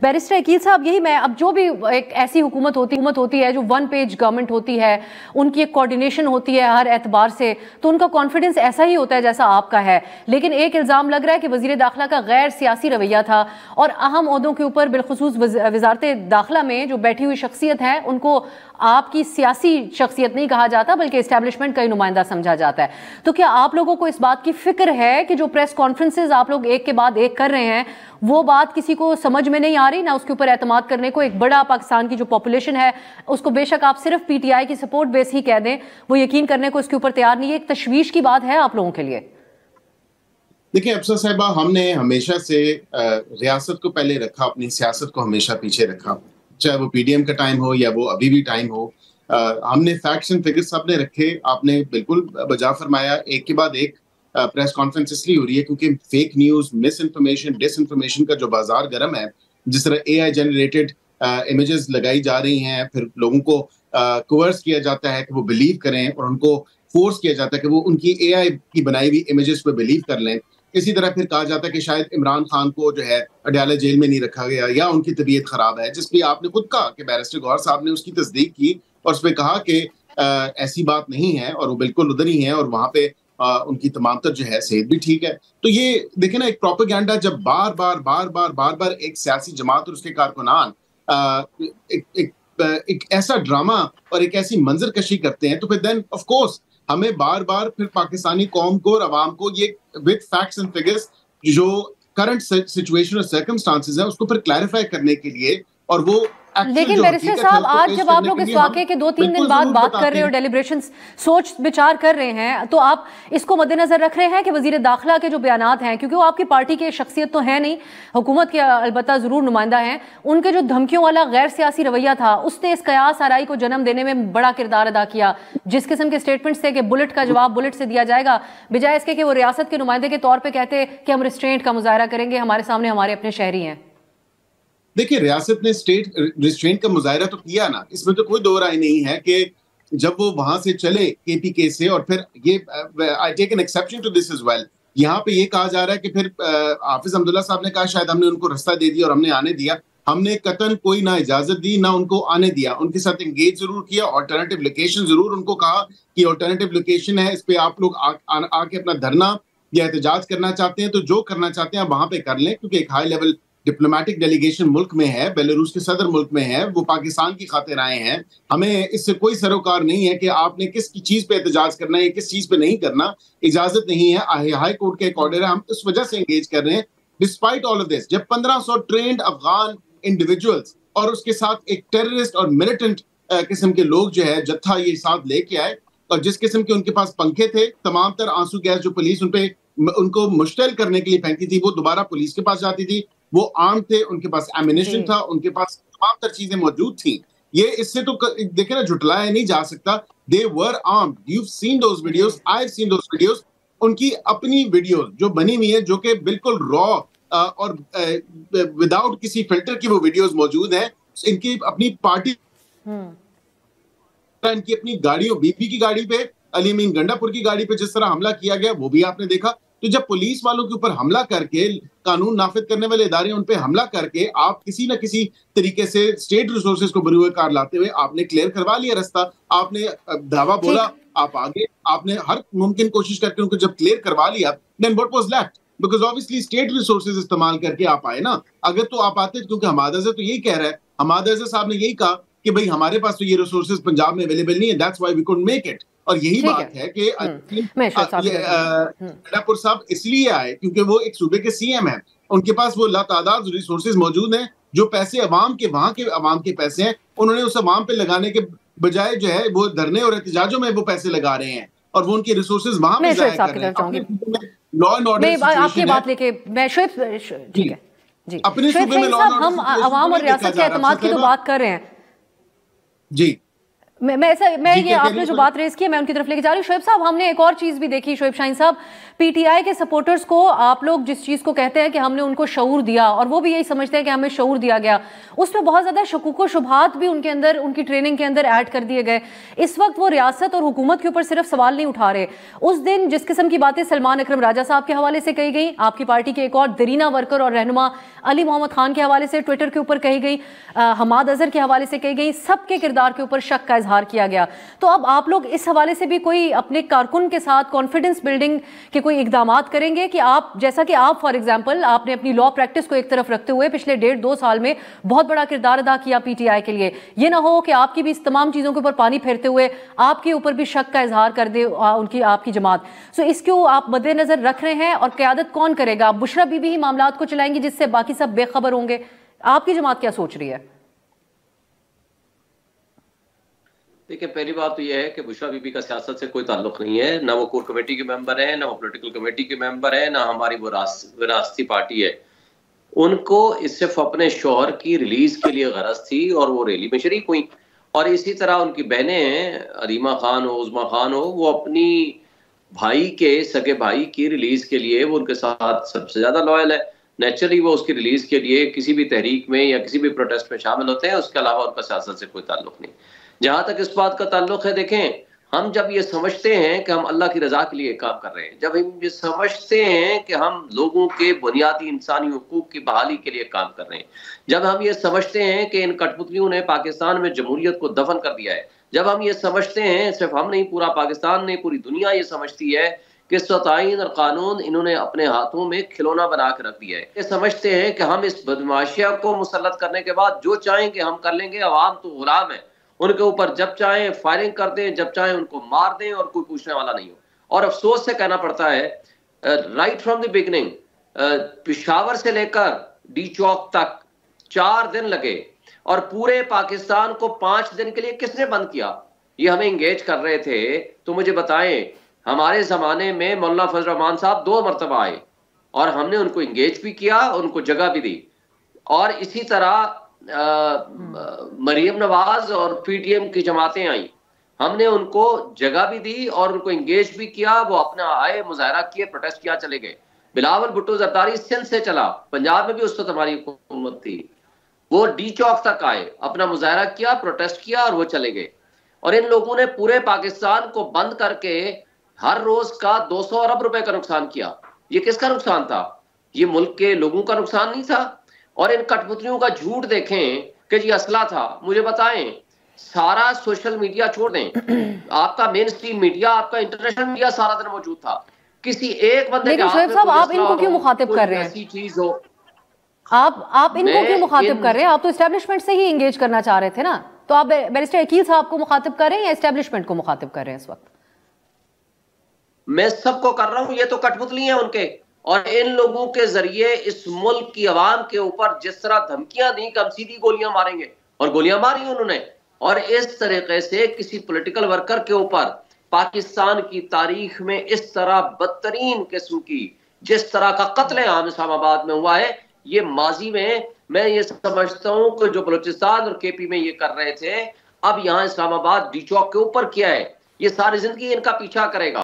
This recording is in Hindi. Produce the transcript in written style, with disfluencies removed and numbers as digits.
बैरिस्टर अकील साहब, यही मैं अब जो भी एक ऐसी हुकूमत होती है जो वन पेज गवर्नमेंट होती है, उनकी एक कोऑर्डिनेशन होती है हर एतबार से, तो उनका कॉन्फिडेंस ऐसा ही होता है जैसा आपका है। लेकिन एक इल्ज़ाम लग रहा है कि वज़ीर दाखिला का गैर सियासी रवैया था और अहम ओहदों के ऊपर बिलखुसूस वजारत दाखिला में जो बैठी हुई शख्सियत है उनको आपकी सियासी शख्सियत नहीं कहा जाता बल्कि एस्टैब्लिशमेंट का ही नुमाइंदा समझा जाता है। तो क्या आप लोगों को इस बात की फिक्र है कि जो प्रेस कॉन्फ्रेंसेज आप लोग एक के बाद एक कर रहे हैं वो बात किसी को समझ में नहीं आ रही, ना उसके ऊपर एतमाद करने को? एक बड़ा पाकिस्तान की जो पॉपुलेशन है उसको बेशक आप सिर्फ पीटीआई की सपोर्ट बेस ही कह दें, वो यकीन करने को इसके ऊपर तैयार नहीं है। एक तशवीश की बात है आप लोगों के लिए। देखिए अफसर साहिबा, हमने हमेशा से रियासत को पहले रखा, अपनी सियासत को हमेशा पीछे रखा, चाहे वो पीडीएम का टाइम हो या वो अभी भी टाइम हो। हमने फैक्ट्स एंड फिगर्स सबने रखे। आपने बिल्कुल बजा फरमाया, एक के बाद एक प्रेस कॉन्फ्रेंस इसलिए हो रही है क्योंकि fake news, misinformation, disinformation का जो बाजार गर्म है, जिस तरह एआई जनरेटेड इमेजेस लगाई जा रही हैं, फिर लोगों को कोवर्स किया जाता है कि वो बिलीव करें और उनको फोर्स किया जाता है कि वो उनकी एआई की बनाई हुई इमेजेस पे बिलीव कर लें। इसी तरह फिर कहा जाता है कि शायद इमरान खान को जो है अडयाला जेल में नहीं रखा गया या उनकी तबीयत खराब है, जिस पे आपने खुद कहा कि बैरिस्टर गौहर साहब ने उसकी तस्दीक की और उस पर कहा कि ऐसी बात नहीं है और वो बिल्कुल उधर ही है और वहां पे उनकी तमाम तर जो है सेहत भी ठीक है। तो ये देखे ना, एक प्रोपेगेंडा जब बार बार एक सियासी जमात और उसके कारकुनान एक ऐसा ड्रामा और एक ऐसी मंजरकशी करते हैं, तो फिर देन ऑफ कोर्स हमें बार बार फिर पाकिस्तानी कौम को और अवाम को ये विद फैक्ट्स एंड फिगर्स जो करंट सिचुएशन और सर्कमस्टांसेस है उसको फिर क्लैरिफाई करने के लिए और वो। लेकिन बैरिस्टर साहब, आज जब आप लोग इस वाकये के 2-3 दिन बाद बात कर रहे हो, डेलिब्रेशन सोच विचार कर रहे हैं, तो आप इसको मद्देनजर रख रहे हैं कि वजीर दाखिला के जो बयानात हैं, क्योंकि वो आपकी पार्टी के शख्सियत तो है नहीं, हुकूमत के अलबत्ता जरूर नुमाइंदा हैं, उनके जो धमकियों वाला गैर सियासी रवैया था उसने इस कयास आराई को जन्म देने में बड़ा किरदार अदा किया। जिस किस्म के स्टेटमेंट्स थे कि बुलेट का जवाब बुलेट से दिया जाएगा, बजाय इसके कि वो रियासत के नुमाइंदे के तौर पर कहते कि हम रिस्ट्रेंट का मुजाहरा करेंगे, हमारे सामने हमारे अपने शहरी हैं। देखिए, रियासत ने स्टेट रिस्ट्रेंट का मुजाहरा तो किया ना, इसमें तो कोई दो राय नहीं है कि जब वो वहां से चले केपीके से, और फिर ये I take an exception to this as well, यहाँ पे ये कहा जा रहा है कि फिर हाफिज अब्दुल्ला साहब ने कहा शायद हमने उनको रास्ता दे दिया और हमने आने दिया। हमने कतन कोई ना इजाजत दी ना उनको आने दिया, उनके साथ एंगेज जरूर किया, ऑल्टरनेटिव लोकेशन जरूर उनको कहा कि ऑल्टरनेटिव लोकेशन है, इस पे आप लोग आके अपना धरना या एहतजाज करना चाहते हैं तो जो करना चाहते हैं वहां पे कर लें, क्योंकि एक हाई लेवल डिप्लोमेटिक डेलीगेशन मुल्क में है, बेलारूस के सदर मुल्क में है, वो पाकिस्तान की खातिर आए हैं। हमें इससे कोई सरोकार नहीं है कि आपने किस चीज पे एहतजाज करना है, किस चीज पे नहीं करना, इजाजत नहीं है। हाई कोर्ट का एक ऑर्डर है, हम इस वजह से एंगेज कर रहे हैं। डिस्पाइट ऑल ऑफ दिस, जब 1500 ट्रेंड अफगान इंडिविजुअल्स और उसके साथ एक टेररिस्ट और मिलिटेंट किस्म के लोग जो है जत्था ये साथ लेके आए, और जिस किस्म के उनके पास पंखे थे, तमाम तर आंसू गैस जो पुलिस उनको मुश्तिल करने के लिए फेंकी थी, वो दोबारा पुलिस के पास जाती थी। वो आर्म थे, उनके पास एमिनेशन था, उनके पास तमाम तर चीजें मौजूद थी। ये इससे तो देखे ना, झुटलाया नहीं जा सकता। They were armed, you have seen those videos, I have seen those videos. उनकी अपनी वीडियोस जो बनी हुई है, जो कि बिल्कुल रॉ और विदाउट किसी फिल्टर की वो वीडियोस मौजूद हैं। इनकी अपनी पार्टी, इनकी अपनी गाड़ियों, बीपी की गाड़ी पे, अली अमीन गंडापुर की गाड़ी पे जिस तरह हमला किया गया वो भी आपने देखा। तो जब पुलिस वालों के ऊपर हमला करके, कानून नाफिज करने वाले इदारे उन पे हमला करके, आप किसी न किसी तरीके से स्टेट रिसोर्सेज को बरूए कार लाते हुए आपने क्लियर करवा लिया रास्ता, आपने दावा बोला, आप आगे, आपने हर मुमकिन कोशिश करके उनको जब क्लियर करवा लिया, then what was left? Because obviously state resources इस्तेमाल करके आप आए ना। अगर तो आप आते, क्योंकि हमाद अज़हर तो यही कह रहा है, हमाद अज़हर साहब ने यही कहा कि भाई हमारे पास तो ये रिसोर्सेज पंजाब में अवेलेबल नहीं है, that's why we couldn't make it. और यही बात है कि गंडापुर साहब इसलिए आए क्योंकि वो एक सूबे के सीएम हैं, उनके पास वो लातादाद रिसोर्सेज मौजूद हैं, जो पैसे अवाम के, वहां के अवाम के पैसे हैं, उन्होंने उस अवाम पे लगाने के बजाय जो है वो धरने और एहतजाजों में वो पैसे लगा रहे हैं और वो उनके रिसोर्सेज वहां पे जाया कर रहे हैं। लॉ एंड ऑर्डर आपकी बात लेके मैं ठीक है जी, अपने सूबे में हम अवाम और रियासत के एतमाद की तो बात कर रहे हैं जी। मैं ये आपने जो बात रेज की है मैं उनकी तरफ लेके जा रही हूँ। शोएब साहब, हमने एक और चीज भी देखी, शोएब शाहीन साहब, पीटीआई के सपोर्टर्स को आप लोग जिस चीज को कहते हैं कि हमने उनको शऊर दिया, और वो भी यही समझते हैं कि हमें शऊर दिया गया, उसमें बहुत ज्यादा शकूक शुबहात भी उनके अंदर, उनकी ट्रेनिंग के अंदर ऐड कर दिए गए। इस वक्त वो रियासत और हुकूमत के ऊपर सिर्फ सवाल नहीं उठा रहे। उस दिन जिस किस्म की बातें सलमान अकरम राजा साहब के हवाले से कही गई, आपकी पार्टी के एक और दरीना वर्कर और रहनुमा अली मोहम्मद खान के हवाले से ट्विटर के ऊपर कही गई, हमाद अजहर के हवाले से कही गई, सबके किरदार के ऊपर शक का इजहार किया गया। तो अब आप लोग इस हवाले से भी कोई अपने कारकुन के साथ कॉन्फिडेंस बिल्डिंग के कोई इकदामात करेंगे कि आप, जैसा कि आप फॉर एग्जांपल आपने अपनी लॉ प्रैक्टिस को एक तरफ रखते हुए पिछले 1.5-2 साल में बहुत बड़ा किरदार अदा किया पीटीआई के लिए, ये ना हो कि आपकी भी इस तमाम चीजों के ऊपर पानी फेरते हुए आपके ऊपर भी शक का इजहार कर दे उनकी आपकी जमात। सो इसको आप मद्देनजर रख रहे हैं, और क़यादत कौन करेगा? बुशरा बीबी ही मामलात को चलाएंगी जिससे बाकी सब बेखबर होंगे? आपकी जमात क्या सोच रही है? देखिए, पहली बात तो यह है कि बुशरा बीबी का सियासत से कोई ताल्लुक नहीं है। ना वो कोर कमेटी के मेंबर है, ना वो पॉलिटिकल कमेटी के मेंबर है, ना हमारी वो विरासती पार्टी है। उनको सिर्फ अपने शौहर की रिलीज के लिए गरज थी और वो रैली में शरीक हुई। और इसी तरह उनकी बहनें हैं, अरीमा खान हो, उज़मा खान हो, वो अपनी भाई के सगे भाई की रिलीज के लिए वो उनके साथ सबसे ज्यादा लॉयल है। नेचुरली वो उसकी रिलीज के लिए किसी भी तहरीक में या किसी भी प्रोटेस्ट में शामिल होते हैं। उसके अलावा उनका सियासत से कोई ताल्लुक नहीं। जहां तक इस बात का ताल्लुक है, देखें, हम जब ये समझते हैं कि हम अल्लाह की रजा के लिए काम कर रहे हैं, जब हम ये समझते हैं कि हम लोगों के बुनियादी इंसानी हुकूक की बहाली के लिए काम कर रहे हैं, जब हम ये समझते हैं कि इन कठपुतलियों ने पाकिस्तान में जमहूरियत को दफन कर दिया है, जब हम ये समझते हैं, सिर्फ हम नहीं, पूरा पाकिस्तान नहीं, पूरी दुनिया ये समझती है कि सताइन और कानून इन्होंने अपने हाथों में खिलौना बना के रख दिया है, ये समझते हैं कि हम इस बदमाशिया को मुसल्लत करने के बाद जो चाहेंगे हम कर लेंगे, अवाम तो गुलाम है, उनके ऊपर जब चाहें फायरिंग कर दें, जब चाहें उनको मार दें और कोई पूछने वाला नहीं हो। और अफसोस से कहना पड़ता है, right from the beginning, Peshawar से लेकर डी चौक तक 4 दिन लगे और पूरे पाकिस्तान को 5 दिन के लिए किसने बंद किया? ये हमें इंगेज कर रहे थे। तो मुझे बताएं, हमारे जमाने में मौलाना फजल रहमान साहब 2 मरतबा आए और हमने उनको इंगेज भी किया, उनको जगह भी दी। और इसी तरह मरियम नवाज और पीटीएम की जमातें आई, हमने उनको जगह भी दी और उनको इंगेज भी किया। वो अपना आए, मुजाहरा किए, प्रोटेस्ट किया, चले गए। बिलावल भुट्टो जरदारी सिंध से चला, पंजाब में भी उस वक्त हमारी हुकूमत थी, वो डी चौक तक आए, अपना मुजाहरा किया, प्रोटेस्ट किया और वो चले गए। और इन लोगों ने पूरे पाकिस्तान को बंद करके हर रोज का 200 अरब रुपए का नुकसान किया। ये किसका नुकसान था? ये मुल्क के लोगों का नुकसान नहीं था। और इन कठपुतलियों का झूठ देखें कि जी असला था। मुझे बताएं, सारा सोशल मीडिया छोड़ दें, आपका मेन स्ट्रीम मीडिया, आपका इंटरनेशनल मीडिया सारा दिन मौजूद था। किसी एक बंदे के शोएब साहब, आप इनको क्यों मुखातिब कर रहे हैं? ऐसी चीज हो, आप इनको क्यों मुखातिब कर रहे हैं? आप तो एस्टेब्लिशमेंट से ही एंगेज करना चाह रहे थे ना। तो आप बैरिस्टर अकील साहब को मुखातिब कर रहे हैं या एस्टेब्लिशमेंट को मुखातिब कर रहे हैं इस वक्त? मैं सबको कर रहा हूं। ये तो कठपुतली हैं उनके, और इन लोगों के जरिए इस मुल्क की आवाम के ऊपर जिस तरह धमकियां दी कि हम सीधी गोलियां मारेंगे, और गोलियां मारी उन्होंने। और इस तरीके से किसी पॉलिटिकल वर्कर के ऊपर पाकिस्तान की तारीख में इस तरह बदतरीन किस्म की, जिस तरह का कत्ल आम इस्लामाबाद में हुआ है, ये माजी में मैं ये समझता हूं कि जो बलूचिस्तान और केपी में ये कर रहे थे, अब यहां इस्लामाबाद डी चौक के ऊपर किया है, ये सारी जिंदगी इनका पीछा करेगा।